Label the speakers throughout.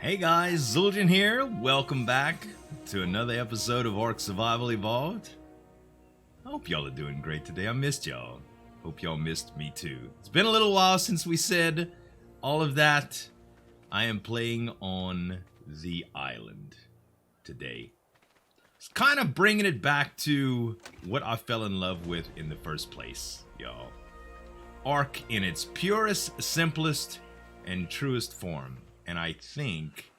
Speaker 1: Hey guys, Zueljin here. Welcome back to another episode of Ark Survival Evolved. I hope y'all are doing great today. I missed y'all. Hope y'all missed me too. It's been a little while since we said all of that. I am playing on the island today. It's kind of bringing it back to what I fell in love with in the first place, y'all. Ark in its purest, simplest, and truest form. And I think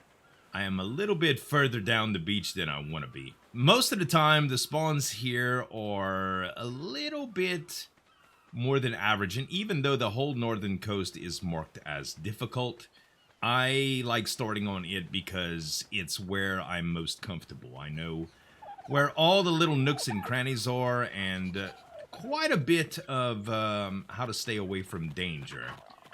Speaker 1: I am a little bit further down the beach than I want to be. Most of the time, the spawns here are a little bit more than average. And even though the whole northern coast is marked as difficult, I like starting on it because it's where I'm most comfortable. I know where all the little nooks and crannies are and quite a bit of how to stay away from danger.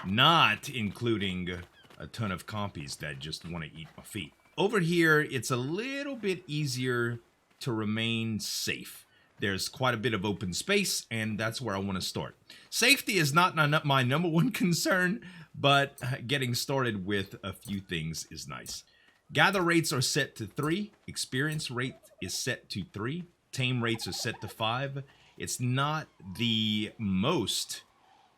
Speaker 1: Not including a ton of compies that just want to eat my feet. Over here, it's a little bit easier to remain safe. There's quite a bit of open space, and that's where I want to start. Safety is not my number one concern, but getting started with a few things is nice. Gather rates are set to 3. Experience rate is set to 3. Tame rates are set to 5. It's not the most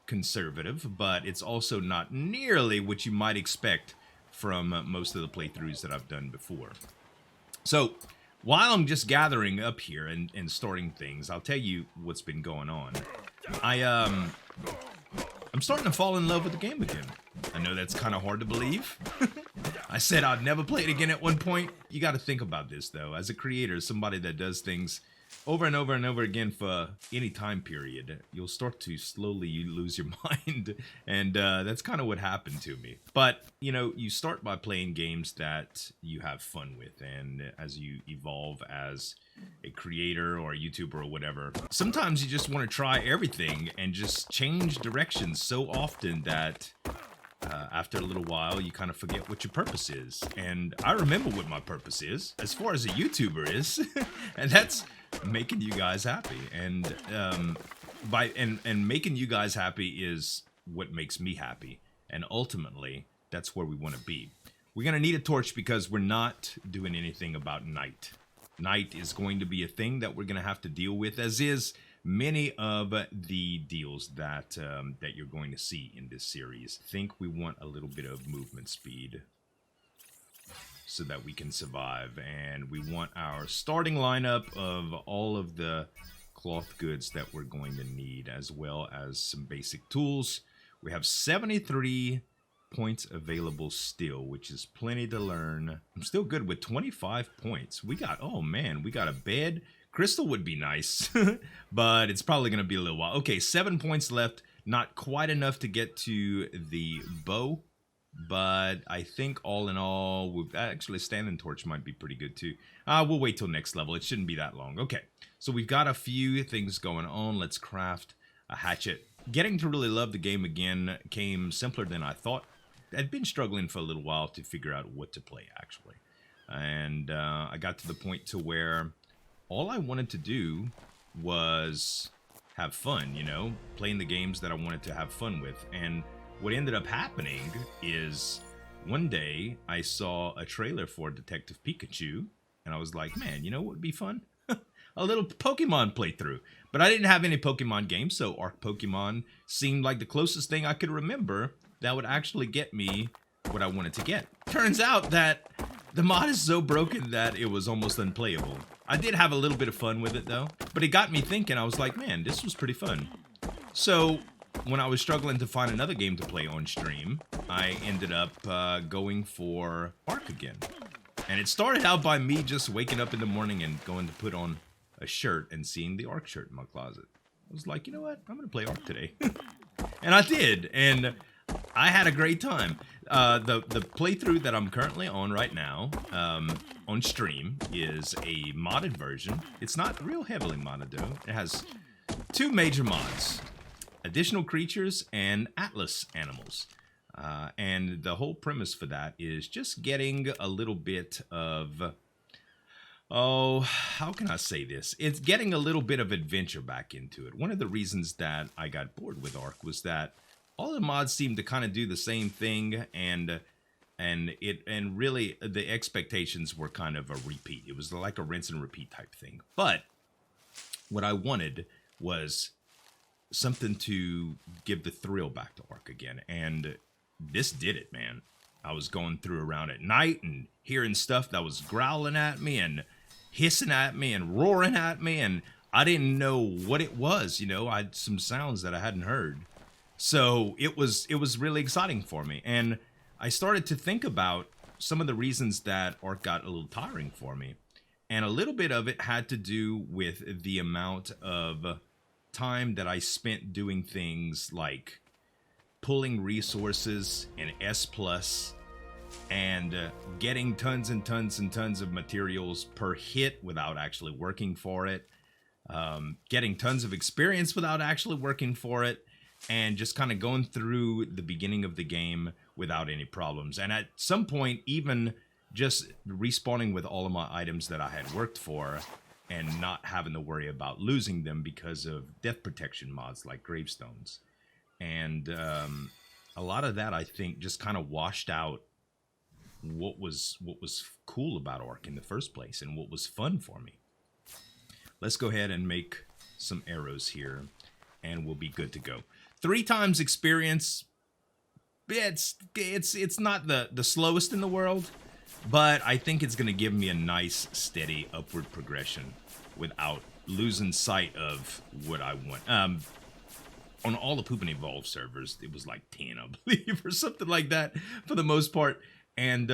Speaker 1: conservative, but it's also not nearly what you might expect from most of the playthroughs that I've done before. So while I'm just gathering up here and starting things, I'll tell you what's been going on. I'm starting to fall in love with the game again. I know that's kind of hard to believe. I said I'd never play it again at one point. You got to think about this though. As a creator, somebody that does things over and over and over again for any time period, you'll start to slowly lose your mind. And that's kind of what happened to me. But, you know, you start by playing games that you have fun with. And as you evolve as a creator or a YouTuber or whatever, sometimes you just want to try everything and just change directions so often that after a little while, you kind of forget what your purpose is. And I remember what my purpose is, as far as a YouTuber is, and that's making you guys happy. And making you guys happy is what makes me happy. And ultimately, that's where we want to be. We're going to need a torch because we're not doing anything about night. Night is going to be a thing that we're going to have to deal with, as is many of the deals that that you're going to see in this series. I think we want a little bit of movement speed so that we can survive, and we want our starting lineup of all of the cloth goods that we're going to need, as well as some basic tools. We have 73 points available still, which is plenty to learn. I'm still good with 25 points. We got, oh man, we got a bed. Crystal would be nice, but it's probably going to be a little while. Okay, 7 points left. Not quite enough to get to the bow, but I think all in all, we've actually standing torch might be pretty good too. We'll wait till next level. It shouldn't be that long. Okay, so we've got a few things going on. Let's craft a hatchet. Getting to really love the game again came simpler than I thought. I'd been struggling for a little while to figure out what to play, actually. And I got to the point to where all I wanted to do was have fun, you know, playing the games that I wanted to have fun with. And what ended up happening is one day I saw a trailer for Detective Pikachu, and I was like, man, you know what would be fun? A little Pokemon playthrough. But I didn't have any Pokemon games, so Ark Pokemon seemed like the closest thing I could remember that would actually get me what I wanted to get. Turns out that the mod is so broken that it was almost unplayable. I did have a little bit of fun with it though, but it got me thinking. I was like, man, this was pretty fun. So when I was struggling to find another game to play on stream, I ended up going for Ark again. And it started out by me just waking up in the morning and going to put on a shirt and seeing the Ark shirt in my closet. I was like, you know what? I'm going to play Ark today. And I did. And I had a great time. The playthrough that I'm currently on right now on stream is a modded version. It's not real heavily modded though. It has 2 major mods: additional creatures and Atlas animals. And the whole premise for that is just getting a little bit of, oh, how can I say this? It's getting a little bit of adventure back into it. One of the reasons that I got bored with Ark was that all the mods seem to kind of do the same thing, and and really the expectations were kind of a repeat. It was like a rinse and repeat type thing. But what I wanted was something to give the thrill back to Ark again, and this did it, man. I was going through around at night and hearing stuff that was growling at me and hissing at me and roaring at me, and I didn't know what it was. You know, I had some sounds that I hadn't heard. So it was really exciting for me, and I started to think about some of the reasons that Ark got a little tiring for me. And a little bit of it had to do with the amount of time that I spent doing things like pulling resources in S+, and getting tons and tons and tons of materials per hit without actually working for it. Getting tons of experience without actually working for it. And just kind of going through the beginning of the game without any problems. And at some point, even just respawning with all of my items that I had worked for and not having to worry about losing them because of death protection mods like gravestones. And a lot of that, I think, just kind of washed out what was cool about Ark in the first place and what was fun for me. Let's go ahead and make some arrows here, and we'll be good to go. 3 times experience. It's not the slowest in the world, but I think it's going to give me a nice, steady upward progression without losing sight of what I want. On all the Poop and Evolve servers, it was like 10, I believe, or something like that for the most part, and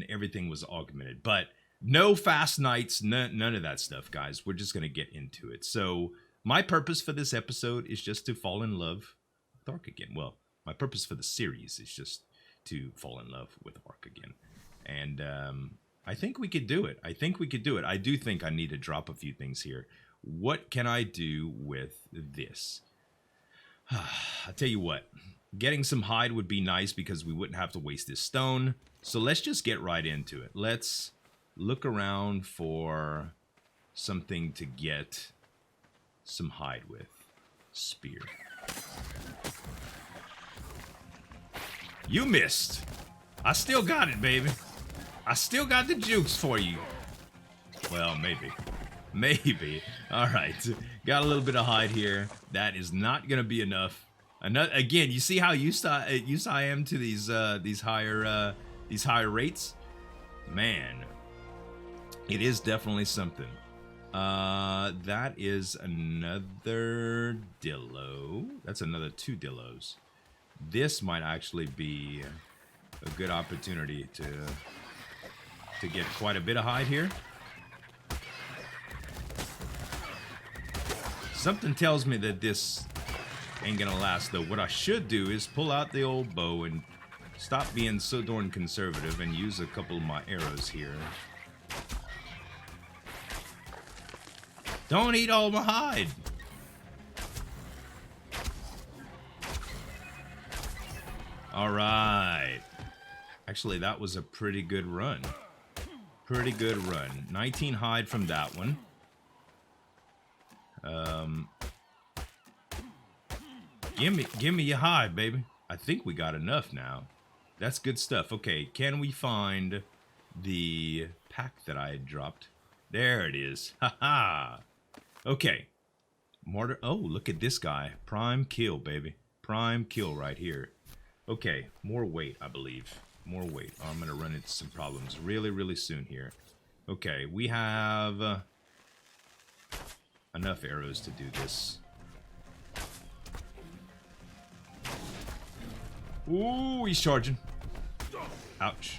Speaker 1: everything was augmented. But no fast nights, none of that stuff, guys. We're just going to get into it. So my purpose for this episode is just to fall in love with Ark again. Well, my purpose for the series is just to fall in love with Ark again. And I think we could do it. I do think I need to drop a few things here. What can I do with this? I'll tell you what. Getting some hide would be nice because we wouldn't have to waste this stone. So let's just get right into it. Let's look around for something to get some hide with. Spear. You missed. I still got it, baby. I still got the jukes for you. Well, maybe. All right. Got a little bit of hide here. That is not going to be enough. Again, you see how used I am to these higher rates? Man, it is definitely something. That is another dillo. That's another 2 dillos. This might actually be a good opportunity to get quite a bit of hide here. Something tells me that this ain't gonna last, though. What I should do is pull out the old bow and stop being so darn conservative and use a couple of my arrows here. Don't eat all my hide. All right. Actually, that was a pretty good run. 19 hide from that one. Give me your hide, baby. I think we got enough now. That's good stuff. Okay, can we find the pack that I had dropped? There it is. Haha. Okay. Mortar. Oh, look at this guy. Prime kill, baby. Prime kill right here. Okay, more weight, I believe. More weight. Oh, I'm gonna run into some problems really soon here. Okay, we have enough arrows to do this. Ooh, he's charging. Ouch.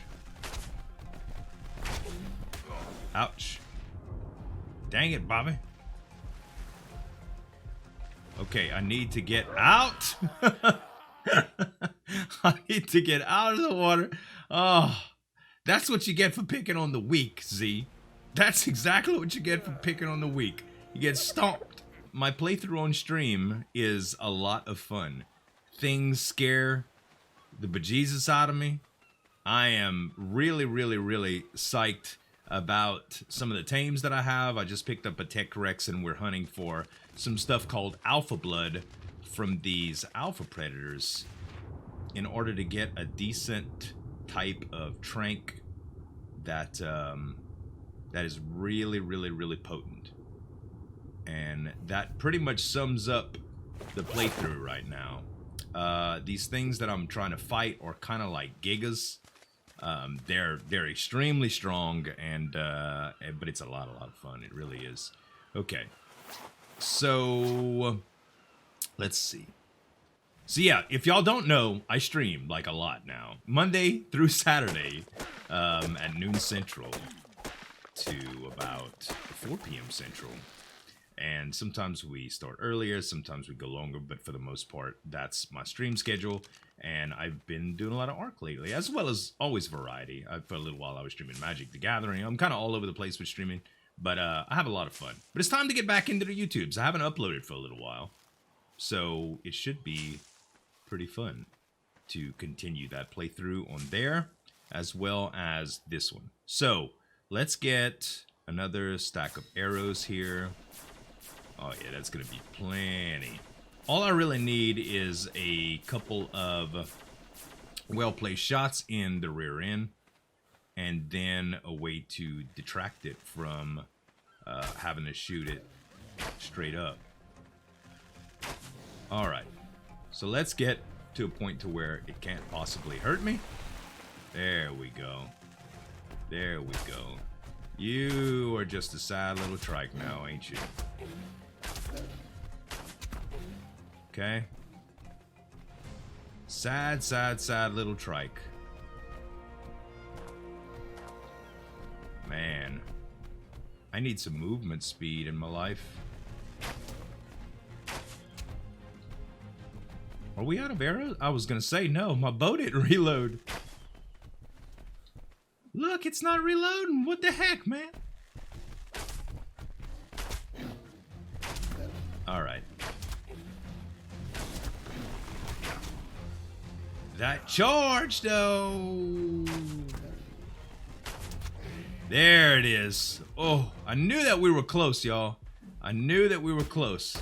Speaker 1: Ouch. Dang it, Bobby. Okay, I need to get out. I need to get out of the water. Oh, that's what you get for picking on the weak, Z. That's exactly what you get for picking on the weak. You get stomped. My playthrough on stream is a lot of fun. Things scare the bejesus out of me. I am really psyched about some of the tames that I have. I just picked up a Tech Rex and we're hunting for some stuff called Alpha Blood from these Alpha Predators in order to get a decent type of trank that that is really, really, really potent. And that pretty much sums up the playthrough right now. These things that I'm trying to fight are kind of like gigas. They're extremely strong, and but it's a lot of fun. It really is. Okay, so let's see. So yeah, if y'all don't know, I stream like a lot now, Monday through Saturday, at noon Central to about 4 p.m. Central. And sometimes we start earlier, sometimes we go longer, but for the most part, that's my stream schedule. And I've been doing a lot of Ark lately, as well as always variety. For a little while, I was streaming Magic the Gathering. I'm kind of all over the place with streaming, but I have a lot of fun. But it's time to get back into the YouTubes. I haven't uploaded for a little while, so it should be pretty fun to continue that playthrough on there, as well as this one. So let's get another stack of arrows here. Oh yeah, that's gonna be plenty. All I really need is a couple of well-placed shots in the rear end, and then a way to detract it from having to shoot it straight up. Alright, so let's get to a point to where it can't possibly hurt me. There we go. There we go. You are just a sad little trike now, ain't you? Okay. Sad, sad, sad little trike. Man. I need some movement speed in my life. Are we out of arrows? I was gonna say no, my bow didn't reload. Look, it's not reloading. What the heck, man? Alright. That charge, though. There it is. Oh, I knew that we were close, y'all. I knew that we were close.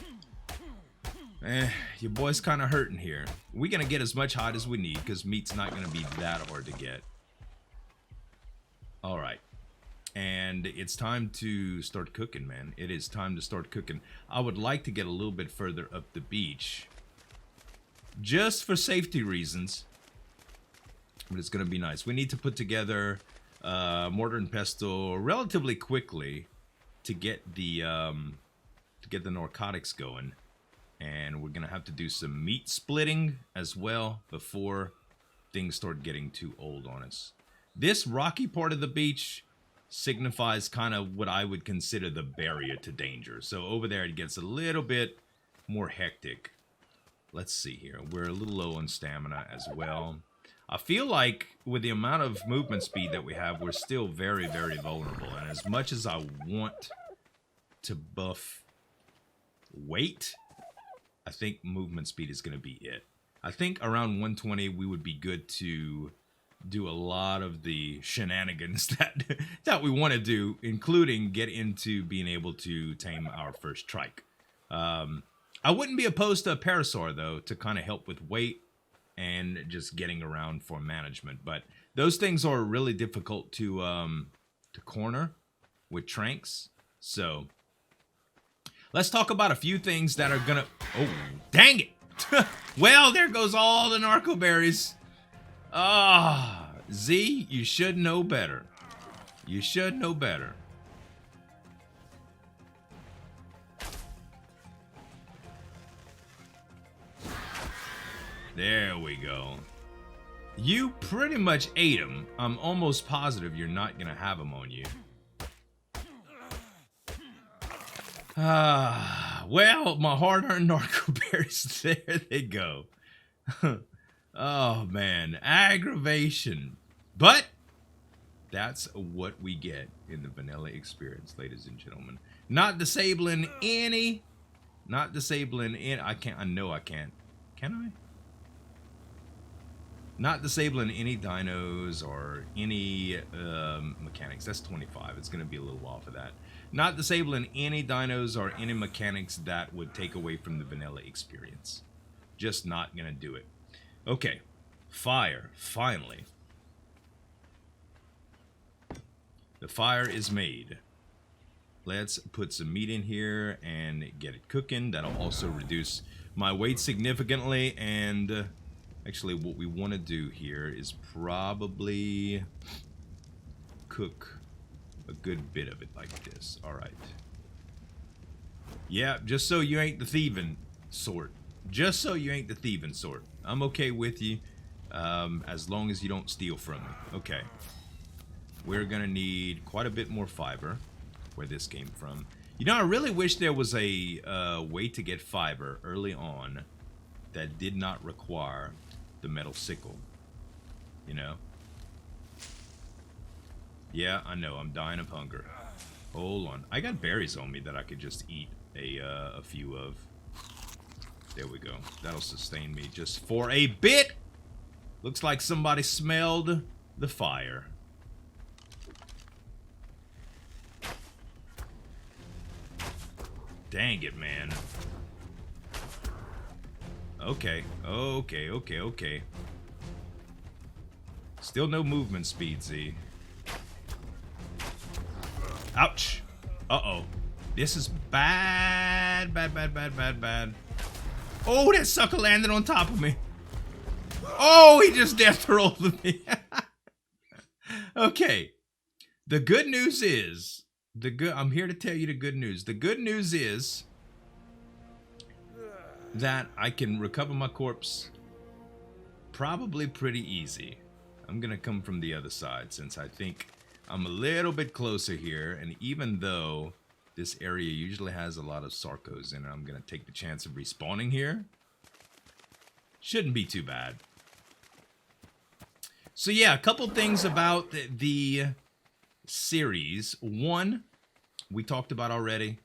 Speaker 1: Your boy's kind of hurting here. We're going to get as much hide as we need, because meat's not going to be that hard to get. Alright. And it's time to start cooking, man. It is time to start cooking. I would like to get a little bit further up the beach, just for safety reasons. But it's going to be nice. We need to put together mortar and pestle relatively quickly to get the narcotics going. And we're going to have to do some meat splitting as well before things start getting too old on us. This rocky part of the beach signifies kind of what I would consider the barrier to danger. So over there it gets a little bit more hectic. Let's see here. We're a little low on stamina as well. I feel like with the amount of movement speed that we have, we're still very, very vulnerable. And as much as I want to buff weight, I think movement speed is going to be it. I think around 120 we would be good to do a lot of the shenanigans that we want to do, including get into being able to tame our first trike. I wouldn't be opposed to a parasaur, though, to kind of help with weight and just getting around for management. But those things are really difficult to corner with tranks. So let's talk about a few things that are gonna... Oh, dang it! Well, there goes all the narco berries. Ah, Z, you should know better. You should know better. There we go. You pretty much ate them. I'm almost positive you're not gonna have them on you. Well, my hard-earned narco berries, there they go. Oh, man. Aggravation. But that's what we get in the vanilla experience, ladies and gentlemen. Not disabling any... Not disabling any... I know I can't. Can I? Not disabling any dinos or any mechanics. That's 25. It's going to be a little while for that. Not disabling any dinos or any mechanics that would take away from the vanilla experience. Just not going to do it. Okay. Fire. Finally. The fire is made. Let's put some meat in here and get it cooking. That'll also reduce my weight significantly. And actually what we want to do here is probably cook a good bit of it like this. All right. Yeah, just so you ain't the thieving sort. Just so you ain't the thieving sort. I'm okay with you, as long as you don't steal from me. Okay. We're gonna need quite a bit more fiber, where this came from. You know, I really wish there was a way to get fiber early on that did not require the metal sickle. You know? Yeah, I know, I'm dying of hunger. Hold on. I got berries on me that I could just eat a few of. There we go. That'll sustain me just for a bit. Looks like somebody smelled the fire. Dang it, man. Okay. Okay. Still no movement speed, Z. Ouch. Uh-oh. This is bad. Bad. Oh, that sucker landed on top of me. Oh, he just death rolled me. Okay. The good news is, I'm here to tell you the good news. The good news is that I can recover my corpse probably pretty easy. I'm gonna come from the other side since I think I'm a little bit closer here, and even though this area usually has a lot of sarcos in it, I'm gonna take the chance of respawning here. Shouldn't be too bad. So yeah, a couple things about the series. One, we talked about already.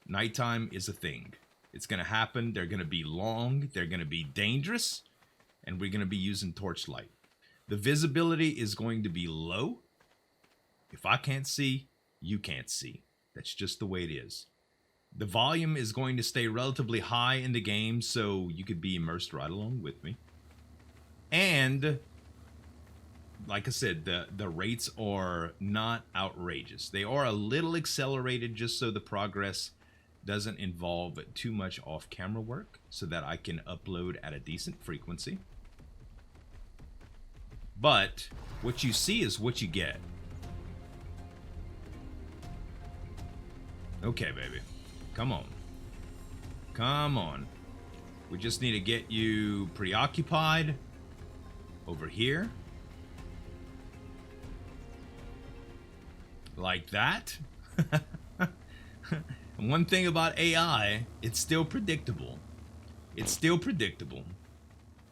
Speaker 1: Nighttime is a thing. It's gonna happen. They're gonna be long. They're gonna be dangerous, and we're gonna be using torchlight. The visibility is going to be low. If I can't see, you can't see. That's just the way it is. The volume is going to stay relatively high in the game, so you could be immersed right along with me. And like I said, the rates are not outrageous. They are a little accelerated just so the progress doesn't involve too much off-camera work, so that I can upload at a decent frequency. But what you see is what you get. Okay, baby. Come on. Come on. We just need to get you preoccupied over here. Like that. And one thing about AI, it's still predictable. It's still predictable.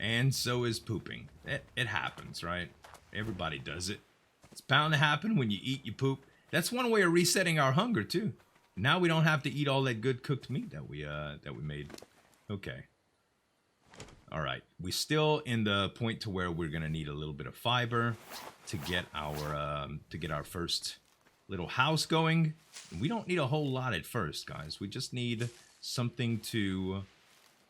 Speaker 1: And so is pooping. It happens, right? Everybody does it. It's bound to happen when you eat, you poop. That's one way of resetting our hunger, too. Now we don't have to eat all that good cooked meat that we made. Okay. All right. We're still in the point to where we're gonna need a little bit of fiber to get our first little house going. We don't need a whole lot at first, guys. We just need something to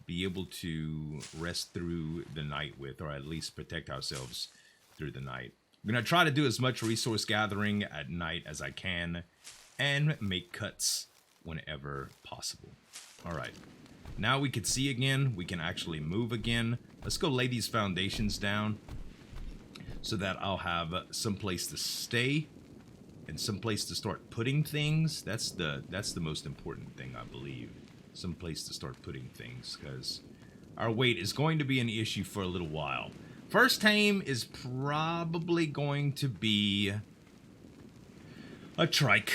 Speaker 1: be able to rest through the night with, or at least protect ourselves through the night. I'm gonna try to do as much resource gathering at night as I can, and make cuts whenever possible. All right, now we can see again. We can actually move again. Let's go lay these foundations down so that I'll have some place to stay and some place to start putting things. That's the most important thing, I believe. Some place to start putting things, because our weight is going to be an issue for a little while. First tame is probably going to be a trike.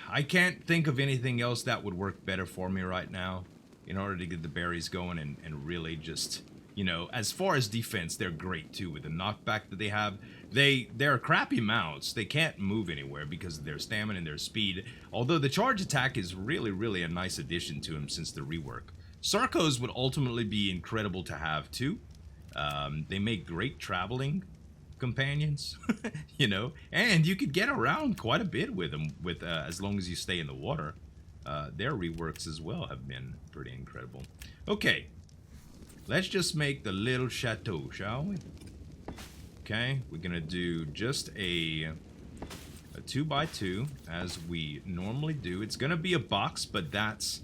Speaker 1: I can't think of anything else that would work better for me right now in order to get the berries going and really just, you know, as far as defense, they're great too with the knockback that they have. They're crappy mounts. They can't move anywhere because of their stamina and their speed, although the charge attack is really a nice addition to them since the rework. Sarcos would ultimately be incredible to have too. They make great traveling companions, you know, and you could get around quite a bit with them with as long as you stay in the water. Their reworks as well have been pretty incredible. Okay, let's just make the little chateau, shall we? Okay, we're gonna do just a a 2x2 as we normally do. It's gonna be a box, but that's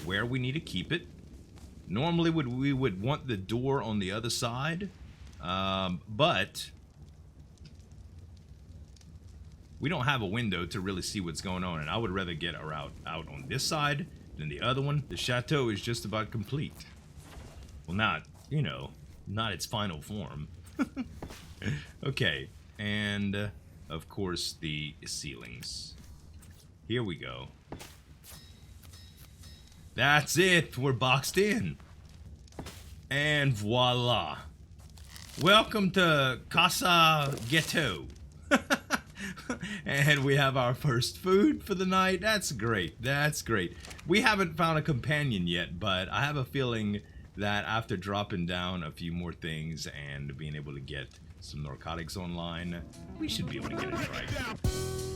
Speaker 1: where we need to keep it. Normally we would want the door on the other side, but we don't have a window to really see what's going on, and I would rather get her out on this side than the other one. The chateau is just about complete. Well, not, you know, not its final form. Okay, and of course the ceilings. Here we go. That's it, we're boxed in. And voila. Welcome to Casa Ghetto. And we have our first food for the night. That's great, that's great. We haven't found a companion yet, but I have a feeling that after dropping down a few more things and being able to get some narcotics online, we should be able to get it right.